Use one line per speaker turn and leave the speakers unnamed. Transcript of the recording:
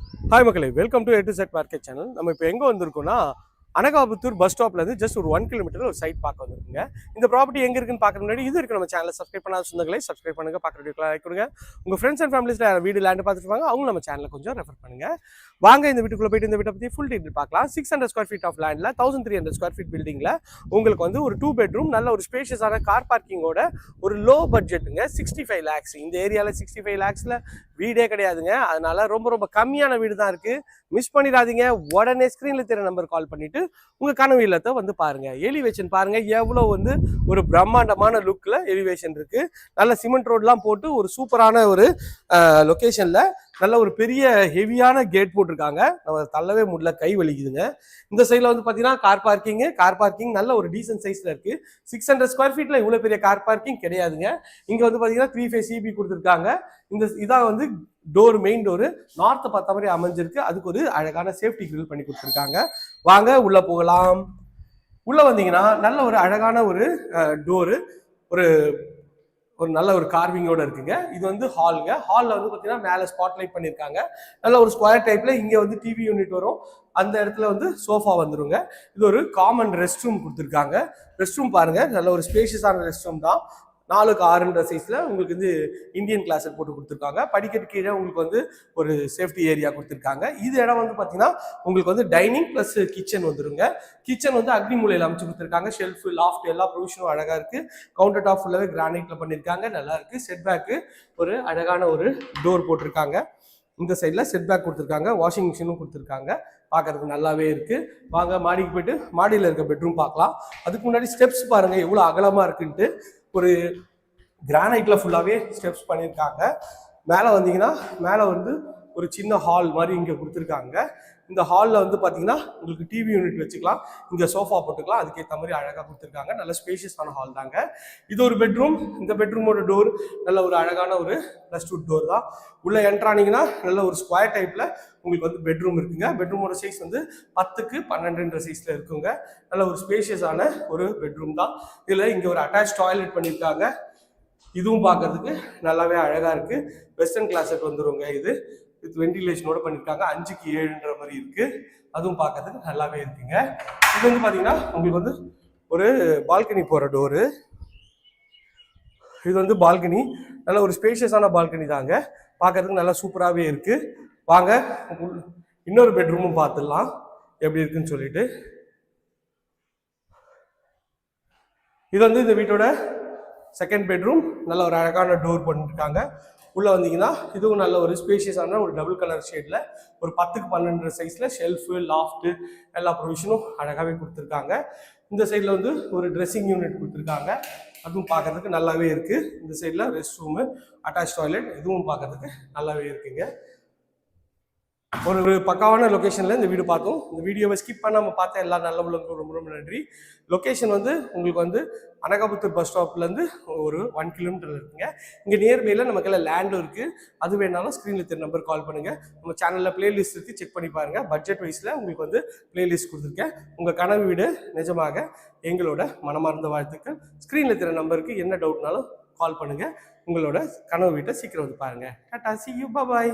Hi மக்களே, welcome to A to Z market channel. நம்ம இப்போ எங்கே வந்திருக்கோம்னா அனகாபுத்தூர் பஸ் ஸ்டாப்லேருந்து ஜஸ்ட் ஒரு 1 கிலோமீட்டர் ஒரு சைட் பார்க்க வந்திருக்குங்க. இந்த ப்ராப்பர்ட்டி எங்கே இருக்குன்னு பார்க்குற முன்னாடி இது இருக்கு நம்ம சேனலை சப்ஸ்கிரைப் பண்ணாத சொந்தங்களே சப்ஸ்கிரைப் பண்ணுங்கள், பார்க்குற வீடியோக்கெலாம் லைக் கொடுங்க. உங்கள் ஃப்ரெண்ட்ஸ் அண்ட் ஃபேமிலிஸில் வீடு லேண்டு பார்த்துட்டு இருப்பாங்க, அவங்க நம்ம சேனலை கொஞ்சம் ரெஃபர் பண்ணுங்கள். வாங்க இந்த வீட்டுக்குள்ளே போயிட்டு இந்த வீட்டை பற்றி ஃபுல் டீட்டெயில் பார்க்கலாம். 600 ஸ்கொயர் ஃபீட் ஆஃப் லேண்டில் 1300 ஸ்கொயர் ஃபீட் பில்டிங்கில் உங்களுக்கு வந்து ஒரு 2 பெட்ரூம் நல்ல ஒரு ஸ்பேஷியஸான கார் பார்க்கிங்கோட ஒரு லோ பட்ஜெட்டுங்க. 65 lakhs. இந்த ஏரியாவில் 65 lakhsல வீடே கிடையாதுங்க. அதனால ரொம்ப கம்மியான வீடு தான் இருக்குது. மிஸ் பண்ணிடாதீங்க. உடனே ஸ்க்ரீனில் தெரிய நம்பர் கால் பண்ணிவிட்டு உங்கள் கனவு இல்லத்தை வந்து பாருங்கள். எலிவேஷன் பாருங்கள், எவ்வளோ வந்து ஒரு பிரம்மாண்டமான லுக்கில் எலிவேஷன் இருக்குது. நல்ல சிமெண்ட் ரோட்லாம் போட்டு ஒரு சூப்பரான ஒரு லொக்கேஷனில் நல்ல ஒரு பெரிய ஹெவியான கேட் போட்டிருக்காங்க. நம்ம தள்ளவே முடியல, கை வலிக்குதுங்க. இந்த சைடில் வந்து பார்த்தீங்கன்னா கார் பார்க்கிங் நல்ல ஒரு டீசன்ட் சைஸில் இருக்குது. 600 ஸ்கொயர் ஃபீட்டில் இவ்வளோ பெரிய கார் பார்க்கிங் கிடையாதுங்க. இங்கே வந்து பார்த்தீங்கன்னா 3 phase EB கொடுத்துருக்காங்க. இதான் வந்து மெயின் டோரு நார்த்தை பார்த்த மாதிரி அமைஞ்சிருக்கு. அதுக்கு ஒரு அழகான சேஃப்டி கிரில் பண்ணி கொடுத்துருக்காங்க. வாங்க உள்ள போகலாம். உள்ள வந்தீங்கன்னா நல்ல ஒரு அழகான ஒரு டோரு, ஒரு நல்ல ஒரு கார்விங்கோட இருக்குங்க. இது வந்து ஹாலுங்க. ஹாலில் வந்து பார்த்தீங்கன்னா மேலே ஸ்பாட்லைட் பண்ணியிருக்காங்க. நல்ல ஒரு ஸ்கொயர் டைப்ல இங்கே வந்து டிவி யூனிட் வரும். அந்த இடத்துல வந்து சோஃபா வந்துருங்க. இது ஒரு காமன் ரெஸ்ட் ரூம் கொடுத்துருக்காங்க. ரெஸ்ட் ரூம் பாருங்க, நல்ல ஒரு ஸ்பேஷியஸான ரெஸ்ட் ரூம் தான். 4x6 சைஸ்ல உங்களுக்கு வந்து இந்தியன் கிளாஸர் போட்டு கொடுத்துருக்காங்க. படிக்கட்டு கீழே உங்களுக்கு வந்து ஒரு சேஃப்டி ஏரியா கொடுத்துருக்காங்க. இது இடம் வந்து பார்த்தீங்கன்னா உங்களுக்கு வந்து டைனிங் பிளஸ் கிச்சன் வந்துருங்க. கிச்சன் வந்து அக்னி மூலையில் அமைச்சு கொடுத்துருக்காங்க. ஷெல்ஃப், லாஃப்ட் எல்லா ப்ரொவிஷனும் அழகா இருக்கு. கவுண்டர் டாப் ஃபுல்லாவே கிரானைட்ல பண்ணியிருக்காங்க, நல்லா இருக்கு. செட் பேக்கு ஒரு அழகான ஒரு டோர் போட்டிருக்காங்க. இந்த சைடில் செட் பேக் கொடுத்துருக்காங்க. வாஷிங் மிஷினும் கொடுத்துருக்காங்க. பார்க்கறதுக்கு நல்லாவே இருக்கு. வாங்க மாடிக்கு போயிட்டு மாடியில் இருக்க பெட்ரூம் பார்க்கலாம். அதுக்கு முன்னாடி ஸ்டெப்ஸ் பாருங்க எவ்வளோ அகலமா இருக்குன்ட்டு. ஒரு கிரானைட்ல ஃபுல்லாவே ஸ்டெப்ஸ் பண்ணியிருக்காங்க. மேலே வந்தீங்கன்னா மேலே வந்து ஒரு சின்ன ஹால் மாதிரி இங்கே கொடுத்துருக்காங்க. இந்த ஹாலில் வந்து பார்த்தீங்கன்னா உங்களுக்கு டிவி யூனிட் வச்சுக்கலாம், இங்கே சோஃபா போட்டுக்கலாம். அதுக்கேற்ற மாதிரி அழகாக கொடுத்துருக்காங்க. நல்ல ஸ்பேஷியஸான ஹால் தாங்க. இது ஒரு பெட்ரூம். இந்த பெட்ரூமோட டோர் நல்ல ஒரு அழகான ஒரு +2 டோர் தான். உள்ளே என்ட்ரானிங்கன்னா நல்ல ஒரு ஸ்கொயர் டைப்பில் உங்களுக்கு வந்து பெட்ரூம் இருக்குங்க. பெட்ரூமோட சைஸ் வந்து 10x12 சைஸில் இருக்குங்க. நல்ல ஒரு ஸ்பேஷியஸான ஒரு பெட்ரூம் தான். இதில் இங்கே ஒரு அட்டாச் டாய்லெட் பண்ணியிருக்காங்க. இதுவும் பார்க்கறதுக்கு நல்லாவே அழகாக இருக்குது. வெஸ்டர்ன் கிளாஸட் வந்துருங்க. இது வென்டிலேஷனோட பண்ணியிருக்காங்க. 5x7 மாதிரி இருக்கு. அதுவும் பார்க்கறதுக்கு நல்லாவே இருக்குங்க. இது வந்து பார்த்தீங்கன்னா உங்களுக்கு வந்து ஒரு பால்கனி போகிற டோரு. இது வந்து பால்கனி, நல்ல ஒரு ஸ்பேஷியஸான பால்கனி தாங்க. பார்க்கறதுக்கு நல்லா சூப்பராகவே இருக்கு. வாங்க இன்னொரு பெட்ரூமும் பார்த்துடலாம் எப்படி இருக்குன்னு சொல்லிட்டு. இது வந்து இந்த வீட்டோட செகண்ட் பெட்ரூம். நல்ல ஒரு அழகான டோர் பண்ணிருக்காங்க. உள்ளே வந்தீங்கன்னா இதுவும் நல்ல ஒரு ஸ்பேஷியஸான ஒரு டபுள் கலர் ஷேடில் ஒரு 10x12 சைஸில் ஷெல்ஃபு, லாஃப்ட்டு எல்லா ப்ரொவிஷனும் அழகாகவே கொடுத்துருக்காங்க. இந்த சைடில் வந்து ஒரு ட்ரெஸ்ஸிங் யூனிட் கொடுத்துருக்காங்க. அதுவும் பார்க்கறதுக்கு நல்லாவே இருக்குது. இந்த சைடில் ரெஸ்ட் ரூமு, அட்டாச் டாய்லெட், இதுவும் பார்க்கறதுக்கு நல்லாவே இருக்குங்க. ஒரு பக்காவான லொக்கேஷனில் இந்த வீடு பார்த்தோம். இந்த வீடியோவை ஸ்கிப் பண்ணாமல் பார்த்த எல்லா நல்ல உள்ளவங்களுக்கும் ரொம்ப நன்றி. லொக்கேஷன் வந்து உங்களுக்கு வந்து அனகாபுத்தூர் பஸ் ஸ்டாப்லேருந்து ஒரு 1 கிலோமீட்டர் இருக்குங்க. இங்கே நியர்பையில் நமக்கெல்லாம் லேண்டும் இருக்குது. அது வேணாலும் ஸ்க்ரீனில் தெரிய நம்பர் கால் பண்ணுங்கள். நம்ம சேனலில் பிளேலிஸ்ட் இருக்குது, செக் பண்ணி பாருங்கள். பட்ஜெட் வைஸில் உங்களுக்கு வந்து பிளேலிஸ்ட் கொடுத்துருக்கேன். உங்கள் கனவு வீடு நிஜமாக எங்களோட மனமார்ந்த வாழ்த்துக்கள். ஸ்க்ரீனில் தெரிய நம்பருக்கு என்ன டவுட்னாலும் கால் பண்ணுங்கள். உங்களோட கனவு வீட்டை சீக்கிரம் வந்து பாருங்கள். Tata, see you, bye bye.